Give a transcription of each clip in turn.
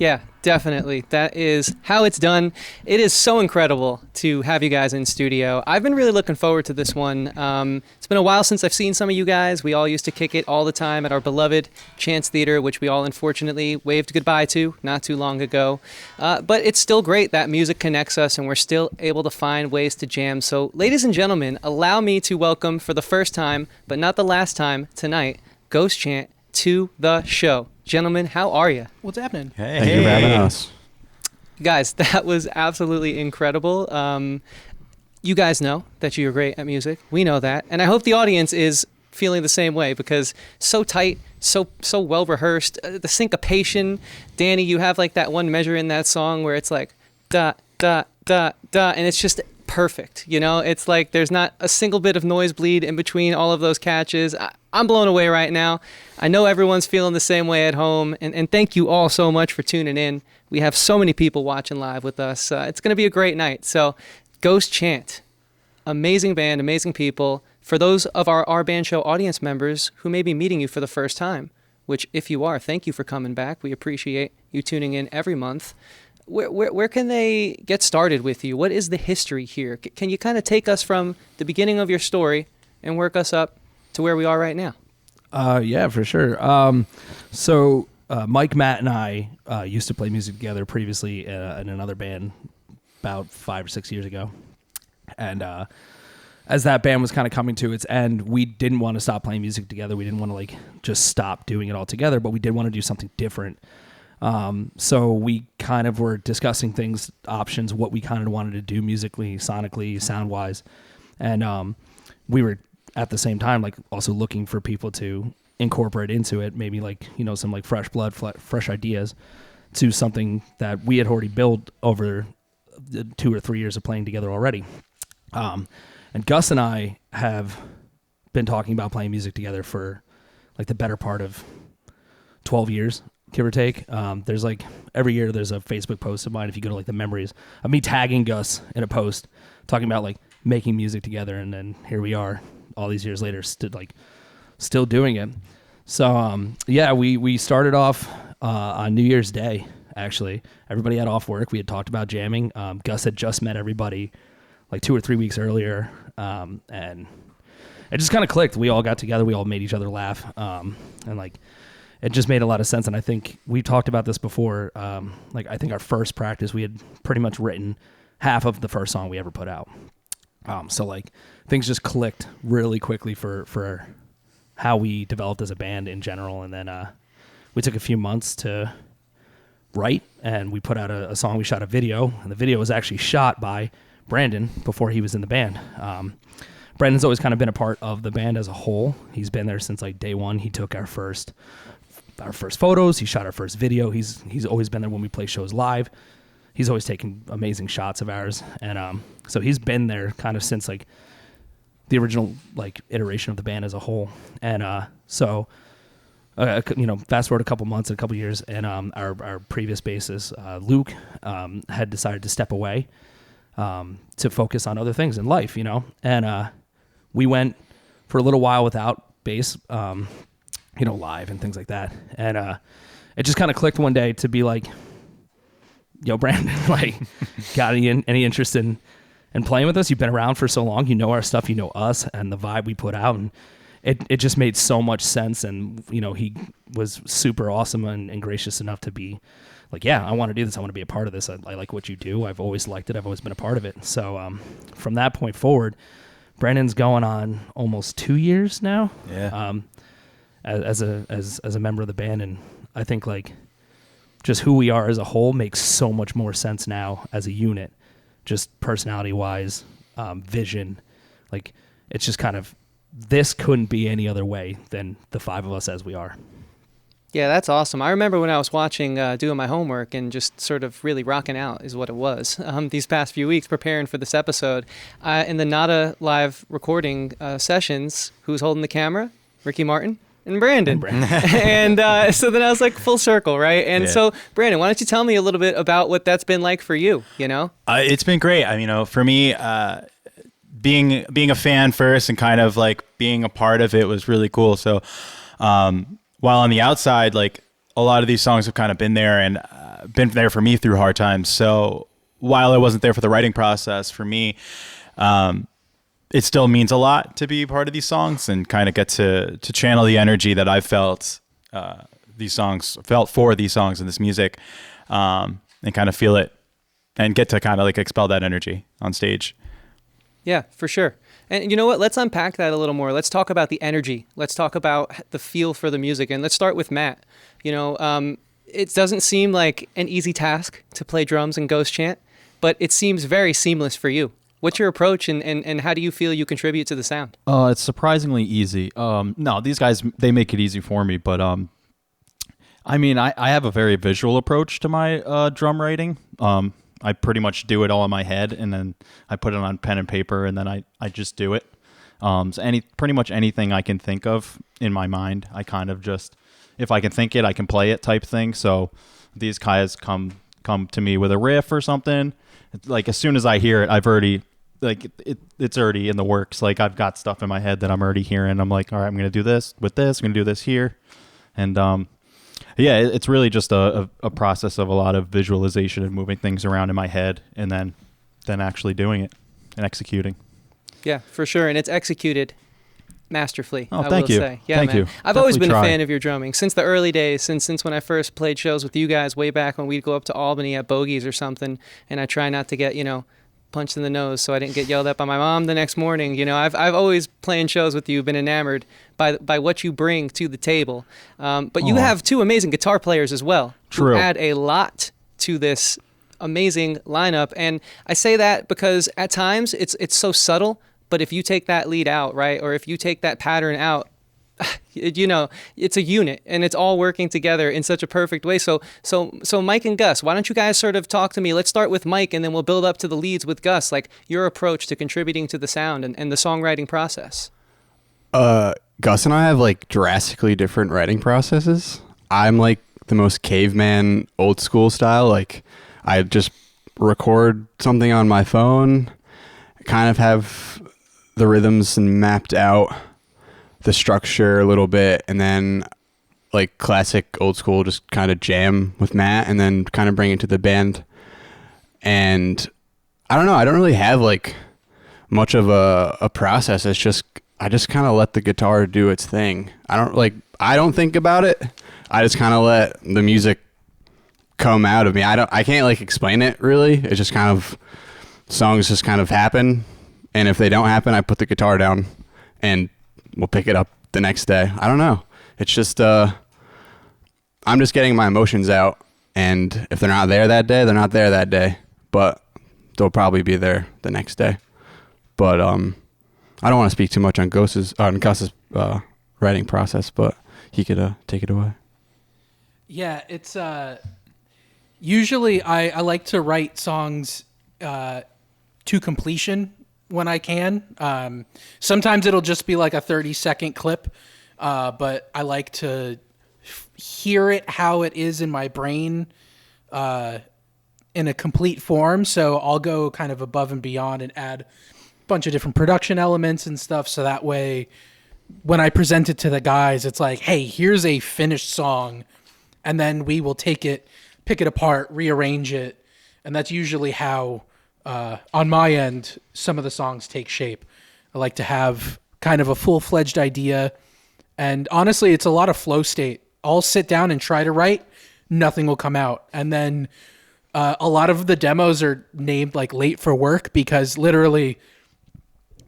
Yeah, definitely. That is how it's done. It is so incredible to have you guys in studio. I've been really looking forward to this one. It's been a while since I've seen some of you guys. We all used to kick it all the time at our beloved Chant Theater, which we all unfortunately waved goodbye to not too long ago. But it's still great that music connects us and we're still able to find ways to jam. So, ladies and gentlemen, allow me to welcome for the first time, but not the last time, tonight, Ghost Chant to the show. Gentlemen, how are you? What's happening? Hey. Thank you for having us. Guys, that was absolutely incredible. You guys know that you're great at music. We know that. And I hope the audience is feeling the same way because so tight, so well rehearsed. The syncopation. Danny, you have like that one measure in that song where it's like da, da, da, da, and it's just perfect. You know, it's like there's not a single bit of noise bleed in between all of those catches. I'm blown away right now. I know everyone's feeling the same way at home, and thank you all so much for tuning in. We have so many people watching live with us. It's going to be a great night. So, Ghost Chant, amazing band, amazing people. For those of our band show audience members who may be meeting you for the first time, which if you are, thank you for coming back. We appreciate you tuning in every month. Where can they get started with you? What is the history here? Can you kind of take us from the beginning of your story and work us up to where we are right now? Yeah, for sure. So Mike, Matt, and I used to play music together previously in another band about 5 or 6 years ago. And as that band was kind of coming to its end, we didn't want to stop playing music together. We didn't want to like just stop doing it all together, but we did want to do something different. So we kind of were discussing options, what we kind of wanted to do musically, sonically, sound-wise. And we were at the same time like also looking for people to incorporate into it, maybe like, you know, some like fresh blood, fresh ideas to something that we had already built over the 2 or 3 years of playing together already. And Gus and I have been talking about playing music together for like the better part of 12 years. Give or take. There's like every year there's a Facebook post of mine, if you go to like the memories of me tagging Gus in a post talking about like making music together, and then here we are all these years later still doing it. So yeah, we started off on New Year's Day. Actually, everybody had off work. We had talked about jamming. Gus had just met everybody like 2 or 3 weeks earlier, and it just kind of clicked. We all got together, we all made each other laugh, and like it just made a lot of sense. And I think we talked about this before. Like I think our first practice, we had pretty much written half of the first song we ever put out. So like things just clicked really quickly for how we developed as a band in general. And then we took a few months to write, and we put out a song. We shot a video, and the video was actually shot by Brandon before he was in the band. Brandon's always kind of been a part of the band as a whole. He's been there since like day one. He took our first photos. He shot our first video. He's always been there when we play shows live. He's always taken amazing shots of ours, and so he's been there kind of since like the original like iteration of the band as a whole. And so you know, fast forward a couple months, a couple years, and our previous bassist Luke had decided to step away to focus on other things in life, you know, and we went for a little while without bass, you know, live and things like that. And it just kind of clicked one day to be like, yo, Brandon, like, got any interest in playing with us? You've been around for so long. You know our stuff. You know us and the vibe we put out. And it just made so much sense. And, you know, he was super awesome and gracious enough to be like, yeah, I want to do this. I want to be a part of this. I like what you do. I've always liked it. I've always been a part of it. So from that point forward, Brandon's going on almost 2 years now. Yeah. As a member of the band, and I think like just who we are as a whole makes so much more sense now as a unit, just personality wise, vision. Like it's just kind of, this couldn't be any other way than the five of us as we are. Yeah, that's awesome. I remember when I was watching, doing my homework and just sort of really rocking out is what it was. These past few weeks preparing for this episode, in the Nada live recording sessions, who's holding the camera? Ricky Martin and Brandon. And so then I was like full circle, right? And so Brandon, why don't you tell me a little bit about what that's been like for you, you know? It's been great. I mean, you know, for me, being a fan first and kind of like being a part of it was really cool. So, while on the outside, like a lot of these songs have kind of been there, and been there for me through hard times. So while I wasn't there for the writing process, for me, it still means a lot to be part of these songs and kind of get to channel the energy that I felt for these songs and this music, and kind of feel it and get to kind of like expel that energy on stage. Yeah, for sure. And you know what? Let's unpack that a little more. Let's talk about the energy. Let's talk about the feel for the music. And let's start with Matt. You know, it doesn't seem like an easy task to play drums and Ghost Chant, but it seems very seamless for you. What's your approach, and how do you feel you contribute to the sound? It's surprisingly easy. No, these guys, they make it easy for me, but I mean, I have a very visual approach to my drum writing. I pretty much do it all in my head, and then I put it on pen and paper, and then I just do it. So pretty much anything I can think of in my mind, I kind of just, if I can think it, I can play it type thing. So these guys come to me with a riff or something. Like as soon as I hear it, I've already it's already in the works. Like I've got stuff in my head that I'm already hearing. I'm like, all right, I'm gonna do this with this. I'm gonna do this here, and yeah, it's really just a process of a lot of visualization and moving things around in my head, and then actually doing it and executing. Yeah, for sure, and it's executed masterfully. Oh, thank you. Say. Yeah, thank man. you. I've always been Definitely a fan of your drumming since the early days. Since when I first played shows with you guys way back when we'd go up to Albany at Bogies or something, and I try not to get punched in the nose so I didn't get yelled at by my mom the next morning. You know, I've always playing shows with you been enamored by what you bring to the table. But you have two amazing guitar players as well. True. Who add a lot to this amazing lineup. And I say that because at times it's so subtle, but if you take that lead out, right, or if you take that pattern out, it's a unit and it's all working together in such a perfect way. So Mike and Gus, why don't you guys sort of talk to me? Let's start with Mike and then we'll build up to the leads with Gus, like your approach to contributing to the sound and the songwriting process. Gus and I have like drastically different writing processes. I'm like the most caveman old school style. Like I just record something on my phone, kind of have the rhythms mapped out, the structure a little bit, and then like classic old school just kind of jam with Matt and then kind of bring it to the band. And I don't know, I don't really have like much of a process. It's just I just kind of let the guitar do its thing. I don't think about it. I just kind of let the music come out of me. I can't like explain it really. It's just kind of songs just kind of happen, and if they don't happen, I put the guitar down and we'll pick it up the next day. I don't know. It's just I'm just getting my emotions out, and if they're not there that day, they're not there that day, but they'll probably be there the next day. But I don't want to speak too much on Gus's writing process, but he could take it away. Yeah, it's usually I like to write songs to completion when I can. Sometimes it'll just be like a 30-second clip, but I like to hear it how it is in my brain in a complete form. So I'll go kind of above and beyond and add a bunch of different production elements and stuff. So that way, when I present it to the guys, it's like, hey, here's a finished song. And then we will take it, pick it apart, rearrange it. And that's usually how, on my end, some of the songs take shape. I like to have kind of a full-fledged idea. And honestly, it's a lot of flow state. I'll sit down and try to write. Nothing will come out. And then a lot of the demos are named like late for work because literally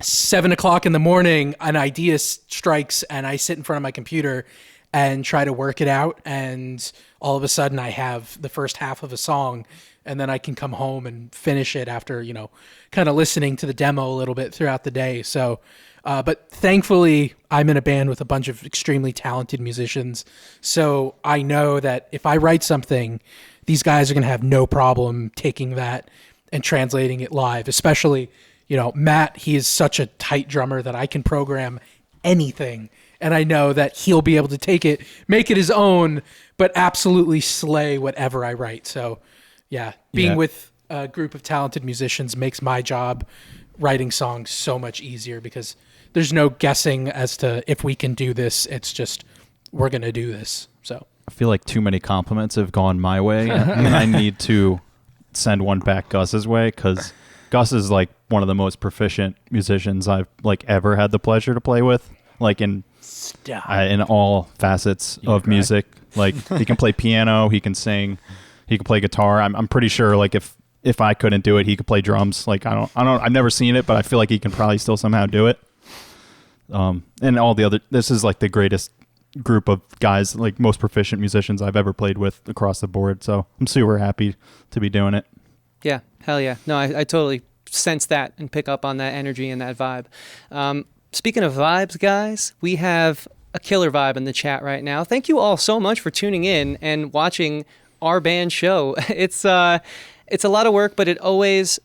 7 o'clock in the morning, an idea strikes and I sit in front of my computer and try to work it out. And all of a sudden I have the first half of a song, and then I can come home and finish it after, kind of listening to the demo a little bit throughout the day. So, but thankfully I'm in a band with a bunch of extremely talented musicians. So I know that if I write something, these guys are going to have no problem taking that and translating it live, especially, Matt, he is such a tight drummer that I can program anything. And I know that he'll be able to take it, make it his own, but absolutely slay whatever I write. So, yeah, being with a group of talented musicians makes my job writing songs so much easier because there's no guessing as to if we can do this. It's just, we're going to do this. So, I feel like too many compliments have gone my way, and I need to send one back Gus's way, because Gus is like one of the most proficient musicians I've like ever had the pleasure to play with, like in all facets of music. Like he can play piano, he can sing, he can play guitar. I'm pretty sure like if I couldn't do it, he could play drums. Like I've never seen it, but I feel like he can probably still somehow do it. And all the other, this is like the greatest group of guys, like most proficient musicians I've ever played with across the board. So I'm super happy to be doing it. Yeah, hell yeah. No, I totally sense that and pick up on that energy and that vibe. Speaking of vibes, guys, we have a killer vibe in the chat right now. Thank you all so much for tuning in and watching our band show. It's a lot of work, but it always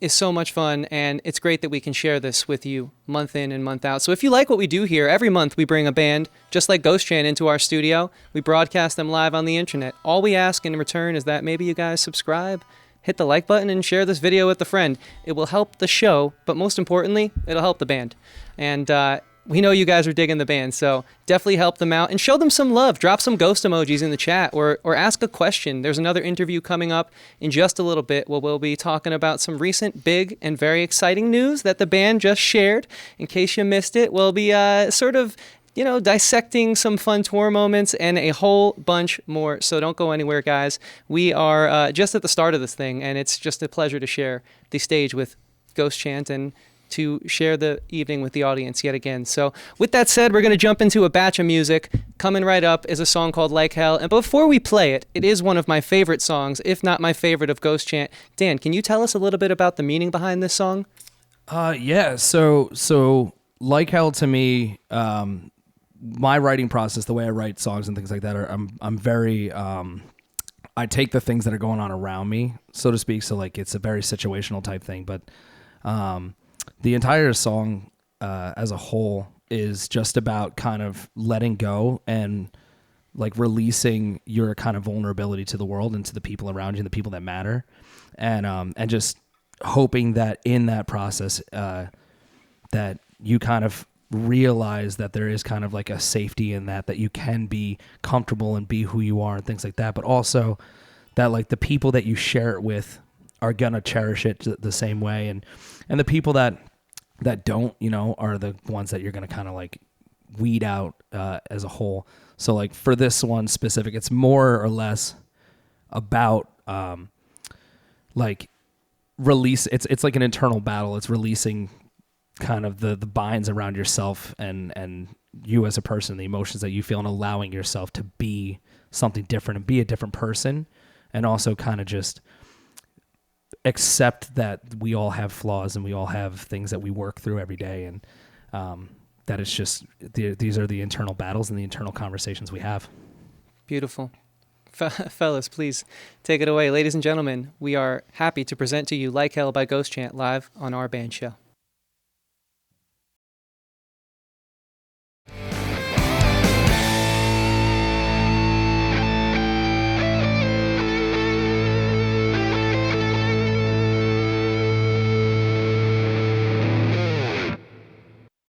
is so much fun, and it's great that we can share this with you month in and month out. So if you like what we do here, every month we bring a band, just like Ghost Chant, into our studio. We broadcast them live on the internet. All we ask in return is that maybe you guys subscribe, hit the like button, and share this video with a friend. It will help the show, but most importantly, it'll help the band. And we know you guys are digging the band, so definitely help them out and show them some love. Drop some ghost emojis in the chat, or ask a question. There's another interview coming up in just a little bit where we'll be talking about some recent big and very exciting news that the band just shared. In case you missed it, we'll be sort of dissecting some fun tour moments and a whole bunch more. So don't go anywhere, guys. We are just at the start of this thing, and it's just a pleasure to share the stage with Ghost Chant and to share the evening with the audience yet again. So with that said, we're going to jump into a batch of music. Coming right up is a song called Like Hell. And before we play it, it is one of my favorite songs, if not my favorite, of Ghost Chant. Dan, can you tell us a little bit about the meaning behind this song? Yeah. So Like Hell to me, my writing process, the way I write songs and things like that, I'm very, I take the things that are going on around me, so to speak. So like it's a very situational type thing, but the entire song as a whole is just about kind of letting go and like releasing your kind of vulnerability to the world and to the people around you and the people that matter, and just hoping that in that process that you kind of realize that there is kind of like a safety in that you can be comfortable and be who you are and things like that, but also that like the people that you share it with are gonna cherish it the same way, and the people that don't, are the ones that you're gonna kind of like weed out as a whole. So like for this one specific, it's more or less about like release. It's like an internal battle. It's releasing kind of the binds around yourself and you as a person, the emotions that you feel, and allowing yourself to be something different and be a different person, and also kind of just accept that we all have flaws and we all have things that we work through every day, and that it's just these are the internal battles and the internal conversations we have. Beautiful. Fellas, please take it away. Ladies and gentlemen, we are happy to present to you Like Hell by Ghost Chant live on our band show.